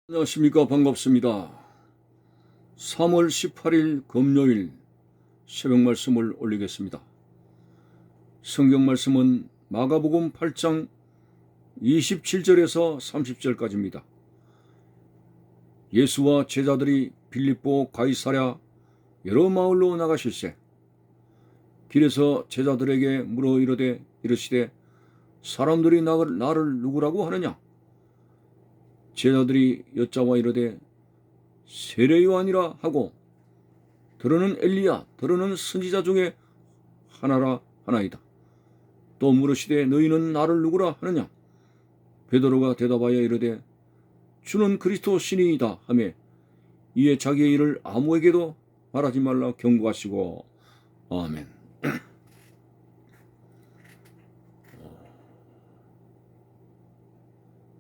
안녕하십니까. 반갑습니다. 3월 18일 금요일 새벽 말씀을 올리겠습니다. 성경 말씀은 마가복음 8장 27절에서 30절까지입니다. 예수와 제자들이 빌립보 가이사랴 여러 마을로 나가실세 길에서 제자들에게 물어 이르시되 사람들이 나를 누구라고 하느냐? 제자들이 여짜와 이르되 세례 요한이라 하고 더러는 엘리야 더러는 선지자 중에 하나라 하나이다. 또 물으시되 너희는 나를 누구라 하느냐? 베드로가 대답하여 이르되 주는 그리스도 신이이다 하며 이에 자기의 일을 아무에게도 말하지 말라 경고하시고 아멘.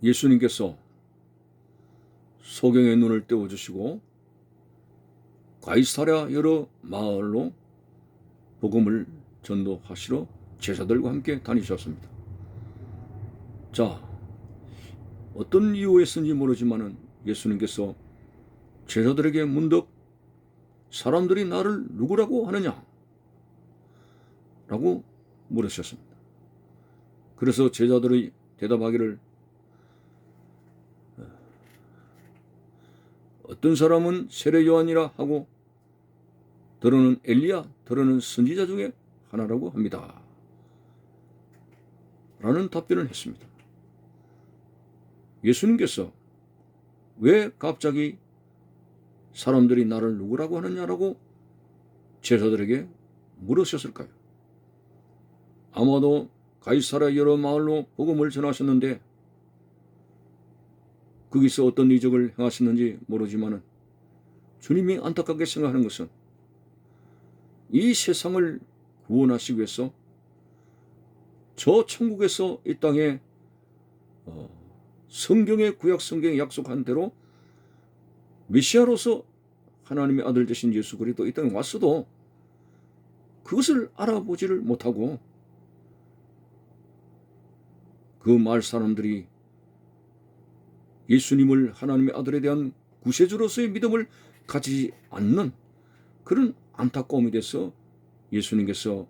예수님께서 소경의 눈을 떼어주시고 가이사랴 여러 마을로 복음을 전도하시러 제자들과 함께 다니셨습니다. 자, 어떤 이유에서인지 모르지만은 예수님께서 제자들에게 문득 사람들이 나를 누구라고 하느냐? 라고 물으셨습니다. 그래서 제자들이 대답하기를 어떤 사람은 세례 요한이라 하고 더러는 엘리야 더러는 선지자 중에 하나라고 합니다. 라는 답변을 했습니다. 예수님께서 왜 갑자기 사람들이 나를 누구라고 하느냐라고 제자들에게 물으셨을까요? 아마도 가이사랴 여러 마을로 복음을 전하셨는데 거기서 어떤 이적을 행하셨는지 모르지만 주님이 안타깝게 생각하는 것은 이 세상을 구원하시기 위해서 저 천국에서 이 땅에 성경의 구약 성경에 약속한 대로 메시아로서 하나님의 아들 되신 예수 그리스도 이 땅에 왔어도 그것을 알아보지를 못하고 그 마을 사람들이 예수님을 하나님의 아들에 대한 구세주로서의 믿음을 가지지 않는 그런 안타까움이 돼서 예수님께서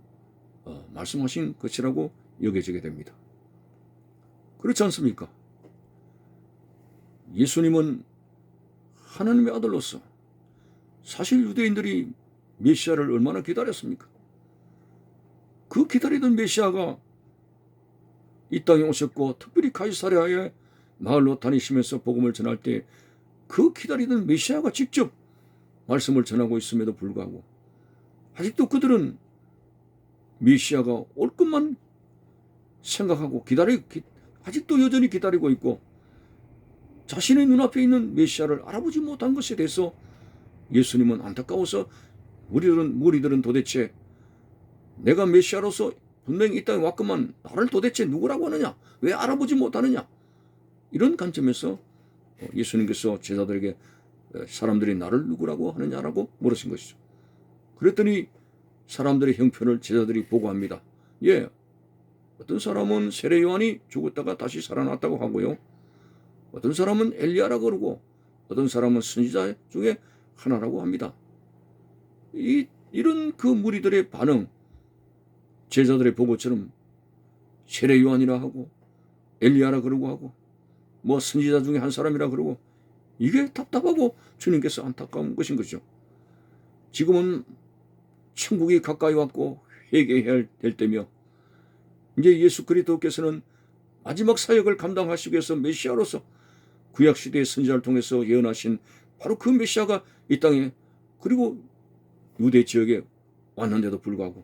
말씀하신 것이라고 여겨지게 됩니다. 그렇지 않습니까? 예수님은 하나님의 아들로서 사실 유대인들이 메시아를 얼마나 기다렸습니까? 그 기다리던 메시아가 이 땅에 오셨고 특별히 가이사랴의 마을로 다니시면서 복음을 전할 때 그 기다리던 메시아가 직접 말씀을 전하고 있음에도 불구하고 아직도 그들은 메시아가 올 것만 생각하고 아직도 여전히 기다리고 있고 자신의 눈앞에 있는 메시아를 알아보지 못한 것에 대해서 예수님은 안타까워서 무리들은 도대체 내가 메시아로서 분명히 이 땅에 왔건만 나를 도대체 누구라고 하느냐? 왜 알아보지 못하느냐? 이런 관점에서 예수님께서 제자들에게 사람들이 나를 누구라고 하느냐라고 물으신 것이죠. 그랬더니 사람들의 형편을 제자들이 보고합니다. 예, 어떤 사람은 세례 요한이 죽었다가 다시 살아났다고 하고요. 어떤 사람은 엘리야라고 그러고 어떤 사람은 선지자 중에 하나라고 합니다. 이런 그 무리들의 반응, 제자들의 보고처럼 세례 요한이라 하고 엘리야라 그러고 하고 뭐 선지자 중에 한 사람이라 그러고 이게 답답하고 주님께서 안타까운 것인 거죠. 지금은 천국이 가까이 왔고 회개해야 될 때며 이제 예수 그리스도께서는 마지막 사역을 감당하시기 위해서 메시아로서 구약시대의 선지자를 통해서 예언하신 바로 그 메시아가 이 땅에 그리고 유대 지역에 왔는데도 불구하고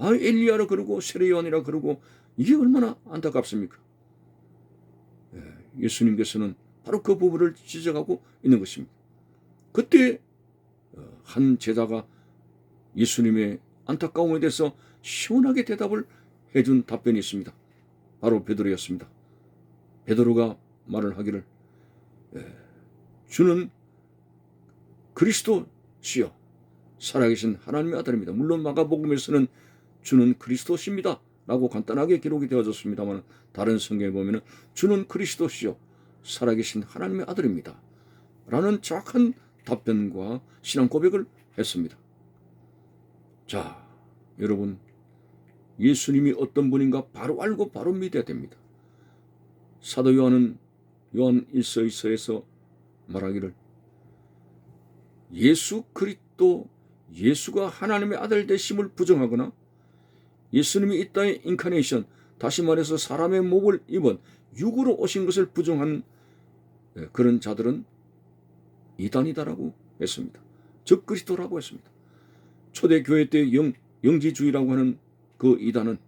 엘리야라 그러고 세례 요한이라 그러고 이게 얼마나 안타깝습니까? 예수님께서는 바로 그 부분을 지적하고 있는 것입니다. 그때 한 제자가 예수님의 안타까움에 대해서 시원하게 대답을 해준 답변이 있습니다. 바로 베드로였습니다. 베드로가 말을 하기를 주는 그리스도시요 살아계신 하나님의 아들입니다. 물론 마가복음에서는 주는 그리스도십니다 라고 간단하게 기록이 되어졌습니다만 다른 성경에 보면 주는 그리스도시요 살아계신 하나님의 아들입니다. 라는 정확한 답변과 신앙 고백을 했습니다. 자, 여러분, 예수님이 어떤 분인가 바로 알고 바로 믿어야 됩니다. 사도 요한은 요한 1서에서 말하기를 예수 그리스도, 예수가 하나님의 아들 되심을 부정하거나 예수님이 이 땅의 인카네이션, 다시 말해서 사람의 몸을 입은 육으로 오신 것을 부정한 그런 자들은 이단이다라고 했습니다. 적그리스도라고 했습니다. 초대교회 때 영지주의라고 하는 그 이단은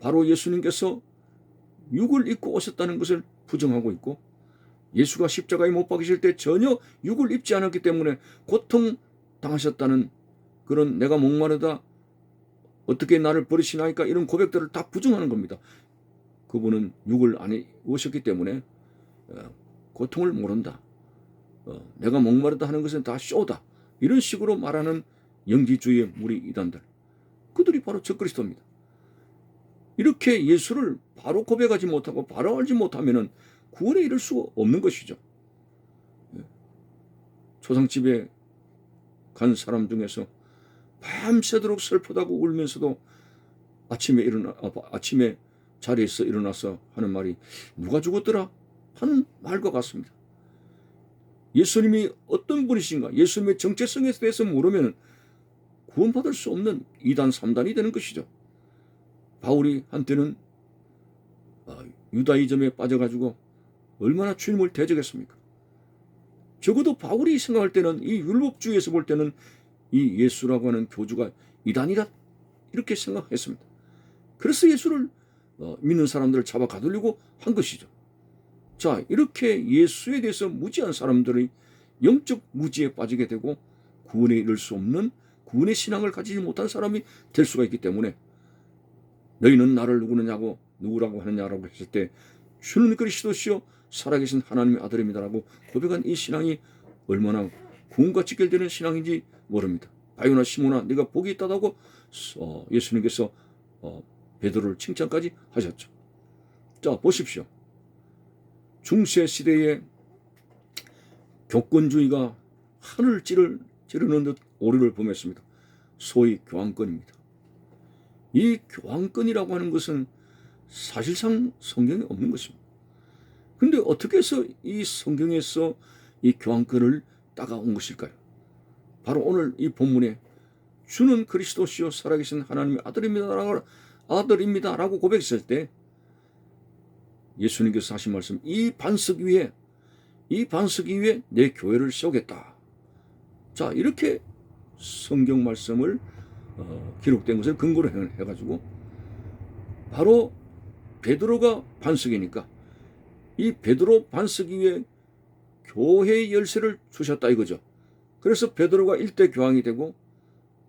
바로 예수님께서 육을 입고 오셨다는 것을 부정하고 있고, 예수가 십자가에 못 박히실 때 전혀 육을 입지 않았기 때문에 고통당하셨다는 그런 내가 목마르다 어떻게 나를 버리시나이까 이런 고백들을 다 부정하는 겁니다. 그분은 육을 안 입으셨기 때문에 고통을 모른다. 내가 목마르다 하는 것은 다 쇼다. 이런 식으로 말하는 영지주의의 무리 이단들. 그들이 바로 적그리스도입니다. 이렇게 예수를 바로 고백하지 못하고 바로 알지 못하면 구원에 이를 수가 없는 것이죠. 초상집에 간 사람 중에서 밤새도록 슬프다고 울면서도 아침에 자리에서 일어나서 하는 말이 누가 죽었더라 하는 말과 같습니다. 예수님이 어떤 분이신가, 예수님의 정체성에 대해서 모르면 구원받을 수 없는 2단, 3단이 되는 것이죠. 바울이 한때는 유다이즘에 빠져가지고 얼마나 주님을 대적했습니까? 적어도 바울이 생각할 때는 이 율법주의에서 볼 때는 이 예수라고 하는 교주가 이단이다 이렇게 생각했습니다. 그래서 예수를 믿는 사람들을 잡아 가두려고 한 것이죠. 자, 이렇게 예수에 대해서 무지한 사람들이 영적 무지에 빠지게 되고 구원에 이를 수 없는 구원의 신앙을 가지지 못한 사람이 될 수가 있기 때문에 너희는 나를 누구라고 하느냐라고 했을 때 주는 그리스도시요 살아계신 하나님의 아들입니다라고 고백한 이 신앙이 얼마나 구원과 직결되는 신앙인지 모릅니다. 바요나 시몬아 네가 복이 있다고 예수님께서 베드로를 칭찬까지 하셨죠. 자, 보십시오. 중세 시대의 교권주의가 하늘을 찌르는 듯 오류를 범했습니다. 소위 교황권입니다. 이 교황권이라고 하는 것은 사실상 성경에 없는 것입니다. 그런데 어떻게 해서 이 성경에서 이 교황권을 따가온 것일까요? 바로 오늘 이 본문에 주는 그리스도시요 살아계신 하나님의 아들입니다라고 고백했을 때 예수님께서 하신 말씀, 이 반석 위에 내 교회를 세우겠다. 자, 이렇게 성경 말씀을 기록된 것을 근거로 해가지고 바로 베드로가 반석이니까 이 베드로 반석 위에 교회의 열쇠를 주셨다 이거죠. 그래서 베드로가 일대 교황이 되고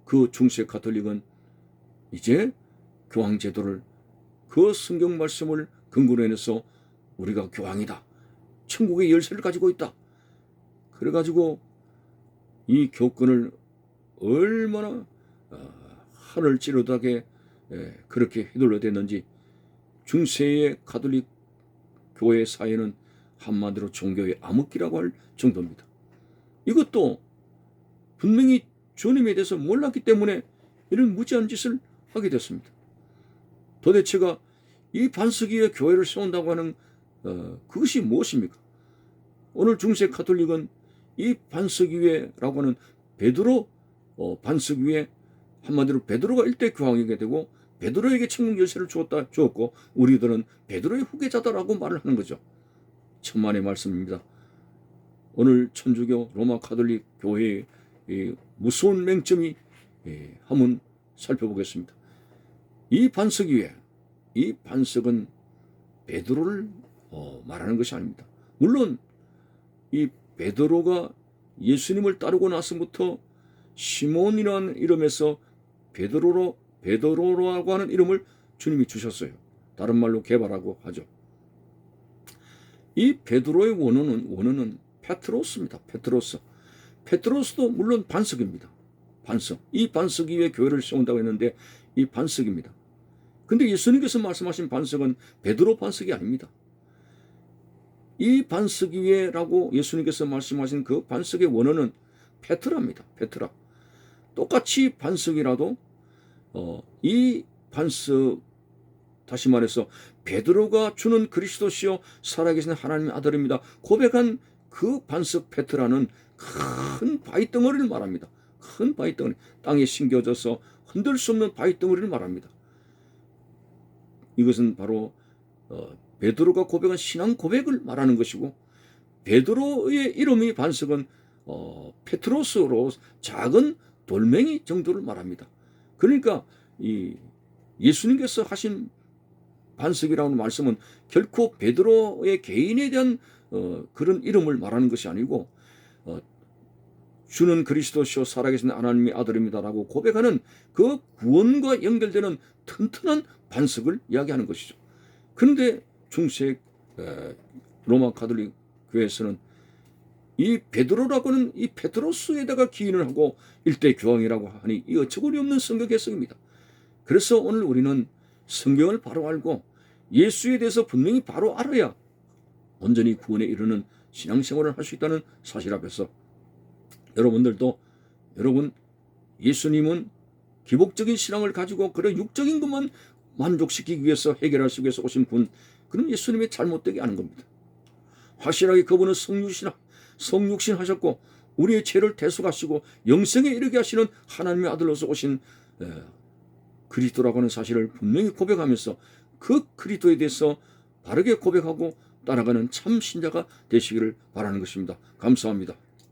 그 중세 가톨릭은 이제 교황 제도를 그 성경 말씀을 근거로 해서 우리가 교황이다. 천국의 열쇠를 가지고 있다. 그래가지고 이 교권을 얼마나 하늘 찌르다게 그렇게 휘둘러댔는지 중세의 가톨릭 교회 사회는 한마디로 종교의 암흑기라고 할 정도입니다. 이것도 분명히 주님에 대해서 몰랐기 때문에 이런 무지한 짓을 하게 됐습니다. 도대체가 이 반석 위에 교회를 세운다고 하는 그것이 무엇입니까? 오늘 중세 가톨릭은 이 반석 위에라고 하는 베드로 반석 위에 한마디로 베드로가 일대 교황이게 되고 베드로에게 천국 열쇠를 주었고 우리들은 베드로의 후계자다라고 말을 하는 거죠. 천만의 말씀입니다. 오늘 천주교 로마 가톨릭 교회의 무서운 맹점이 한번 살펴보겠습니다. 이 반석 위에 이 반석은 베드로를 말하는 것이 아닙니다. 물론 이 베드로가 예수님을 따르고 나서부터 시몬이라는 이름에서 베드로라고 하는 이름을 주님이 주셨어요. 다른 말로 개발하고 하죠. 이 베드로의 원어는 페트로스입니다. 페트로스도 물론 반석입니다. 반석. 이 반석 위에 교회를 세운다고 했는데 이 반석입니다. 근데 예수님께서 말씀하신 반석은 베드로 반석이 아닙니다. 이 반석 위에라고 예수님께서 말씀하신 그 반석의 원어는 페트라입니다. 페트라. 똑같이 반석이라도 이 반석, 다시 말해서 베드로가 주는 그리스도시요 살아계신 하나님의 아들입니다 고백한 그 반석 페트라는 큰 바위덩어리를 말합니다. 큰 바위덩어리, 땅에 심겨져서 흔들 수 없는 바위덩어리를 말합니다. 이것은 바로 베드로가 고백한 신앙 고백을 말하는 것이고, 베드로의 이름이 반석은 페트로스로 작은 돌멩이 정도를 말합니다. 그러니까 이 예수님께서 하신 반석이라는 말씀은 결코 베드로의 개인에 대한 그런 이름을 말하는 것이 아니고 주는 그리스도시요 살아계신 하나님의 아들입니다라고 고백하는 그 구원과 연결되는 튼튼한 반석을 이야기하는 것이죠. 그런데 중세 로마 가톨릭 교회에서는 이 베드로라고는 이 페트로스에다가 기인을 하고 일대 교황이라고 하니 이 어처구니 없는 성경 해석입니다. 그래서 오늘 우리는 성경을 바로 알고 예수에 대해서 분명히 바로 알아야 온전히 구원에 이르는 신앙생활을 할 수 있다는 사실 앞에서 여러분들도 예수님은 기복적인 신앙을 가지고 그런 육적인 것만 만족시키기 위해서 해결할 수 위해서 오신 분, 그럼 예수님의 잘못되게 하는 겁니다. 확실하게 그분은 성육신 하셨고 우리의 죄를 대속하시고 영생에 이르게 하시는 하나님의 아들로서 오신 그리스도라고 하는 사실을 분명히 고백하면서 그 그리스도에 대해서 바르게 고백하고 따라가는 참 신자가 되시기를 바라는 것입니다. 감사합니다.